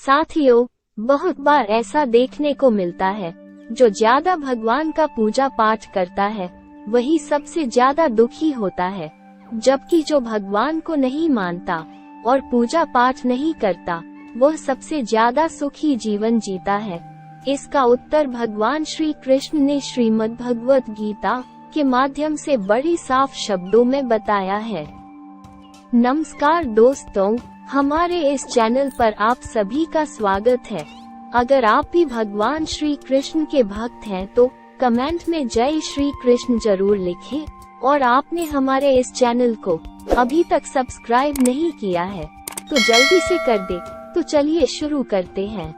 साथियों, बहुत बार ऐसा देखने को मिलता है, जो ज्यादा भगवान का पूजा पाठ करता है वही सबसे ज्यादा दुखी होता है, जबकि जो भगवान को नहीं मानता और पूजा पाठ नहीं करता वह सबसे ज्यादा सुखी जीवन जीता है। इसका उत्तर भगवान श्री कृष्ण ने श्रीमद् भगवत गीता के माध्यम से बड़ी साफ शब्दों में बताया है। नमस्कार दोस्तों, हमारे इस चैनल पर आप सभी का स्वागत है। अगर आप भी भगवान श्री कृष्ण के भक्त हैं तो कमेंट में जय श्री कृष्ण जरूर लिखें, और आपने हमारे इस चैनल को अभी तक सब्सक्राइब नहीं किया है तो जल्दी से कर दे। तो चलिए शुरू करते हैं।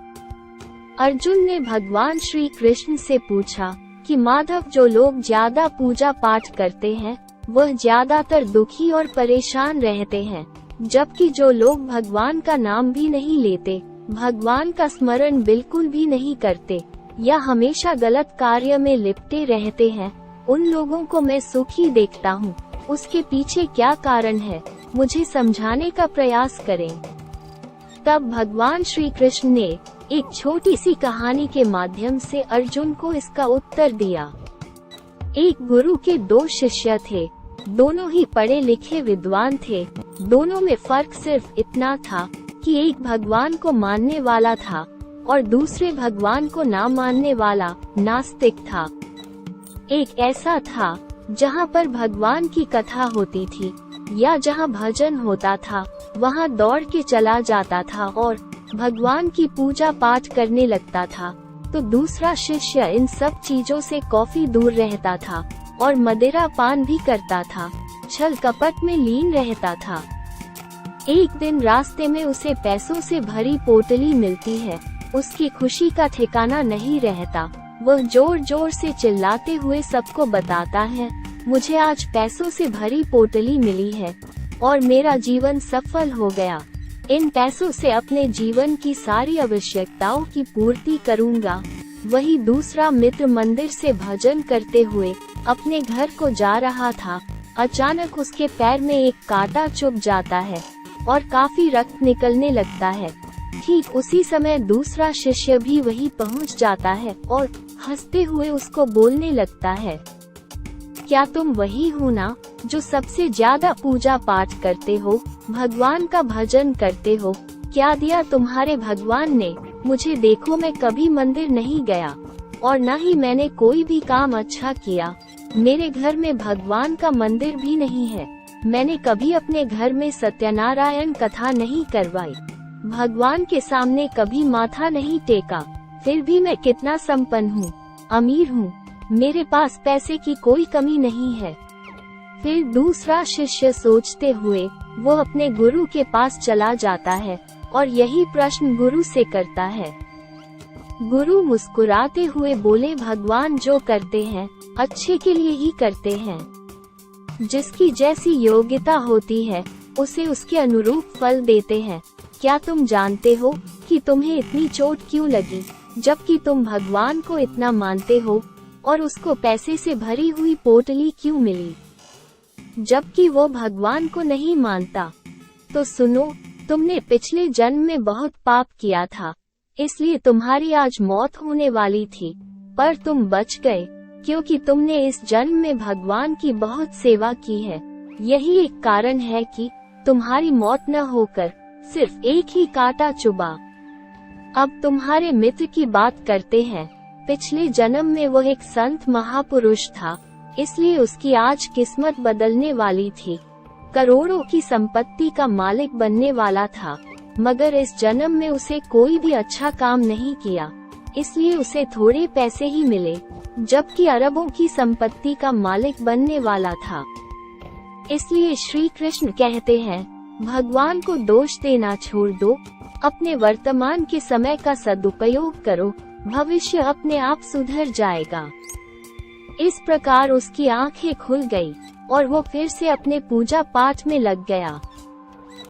अर्जुन ने भगवान श्री कृष्ण से पूछा कि माधव, जो लोग ज्यादा पूजा पाठ करते हैं वह ज्यादातर दुखी और परेशान रहते हैं, जबकि जो लोग भगवान का नाम भी नहीं लेते, भगवान का स्मरण बिल्कुल भी नहीं करते या हमेशा गलत कार्य में लिपटे रहते हैं, उन लोगों को मैं सुखी देखता हूँ। उसके पीछे क्या कारण है, मुझे समझाने का प्रयास करें। तब भगवान श्री कृष्ण ने एक छोटी सी कहानी के माध्यम से अर्जुन को इसका उत्तर दिया। एक गुरु के दो शिष्य थे, दोनों ही पढ़े लिखे विद्वान थे। दोनों में फर्क सिर्फ इतना था कि एक भगवान को मानने वाला था और दूसरे भगवान को ना मानने वाला नास्तिक था। एक ऐसा था जहाँ पर भगवान की कथा होती थी या जहाँ भजन होता था वहाँ दौड़ के चला जाता था और भगवान की पूजा पाठ करने लगता था, तो दूसरा शिष्य इन सब चीजों से काफी दूर रहता था और मदिरा पान भी करता था, छल कपट में लीन रहता था। एक दिन रास्ते में उसे पैसों से भरी पोटली मिलती है। उसकी खुशी का ठिकाना नहीं रहता। वह जोर जोर से चिल्लाते हुए सबको बताता है, मुझे आज पैसों से भरी पोटली मिली है और मेरा जीवन सफल हो गया। इन पैसों से अपने जीवन की सारी आवश्यकताओं की पूर्ति करूंगा। वही दूसरा मित्र मंदिर से भजन करते हुए अपने घर को जा रहा था। अचानक उसके पैर में एक कांटा चुभ जाता है और काफी रक्त निकलने लगता है। ठीक उसी समय दूसरा शिष्य भी वहीं पहुंच जाता है और हंसते हुए उसको बोलने लगता है, क्या तुम वही हो ना जो सबसे ज्यादा पूजा पाठ करते हो, भगवान का भजन करते हो? क्या दिया तुम्हारे भगवान ने? मुझे देखो, मैं कभी मंदिर नहीं गया और न ही मैंने कोई भी काम अच्छा किया। मेरे घर में भगवान का मंदिर भी नहीं है। मैंने कभी अपने घर में सत्यनारायण कथा नहीं करवाई, भगवान के सामने कभी माथा नहीं टेका। फिर भी मैं कितना संपन्न हूँ, अमीर हूँ, मेरे पास पैसे की कोई कमी नहीं है। फिर दूसरा शिष्य सोचते हुए वो अपने गुरु के पास चला जाता है और यही प्रश्न गुरु से करता है। गुरु मुस्कुराते हुए बोले, भगवान जो करते हैं अच्छे के लिए ही करते हैं। जिसकी जैसी योग्यता होती है उसे उसके अनुरूप फल देते हैं। क्या तुम जानते हो कि तुम्हें इतनी चोट क्यों लगी, जबकि तुम भगवान को इतना मानते हो, और उसको पैसे से भरी हुई पोटली क्यों मिली, जबकि वो भगवान को नहीं मानता? तो सुनो, तुमने पिछले जन्म में बहुत पाप किया था, इसलिए तुम्हारी आज मौत होने वाली थी, पर तुम बच गए क्योंकि तुमने इस जन्म में भगवान की बहुत सेवा की है। यही एक कारण है कि तुम्हारी मौत न होकर सिर्फ एक ही कांटा चुभा। अब तुम्हारे मित्र की बात करते हैं। पिछले जन्म में वह एक संत महापुरुष था, इसलिए उसकी आज किस्मत बदलने वाली थी। करोड़ों की संपत्ति का मालिक बनने वाला था, मगर इस जन्म में उसे कोई भी अच्छा काम नहीं किया, इसलिए उसे थोड़े पैसे ही मिले, जबकि अरबों की संपत्ति का मालिक बनने वाला था। इसलिए श्री कृष्ण कहते हैं, भगवान को दोष देना छोड़ दो, अपने वर्तमान के समय का सदुपयोग करो, भविष्य अपने आप सुधर जाएगा। इस प्रकार उसकी आंखें खुल गई और वो फिर से अपने पूजा पाठ में लग गया।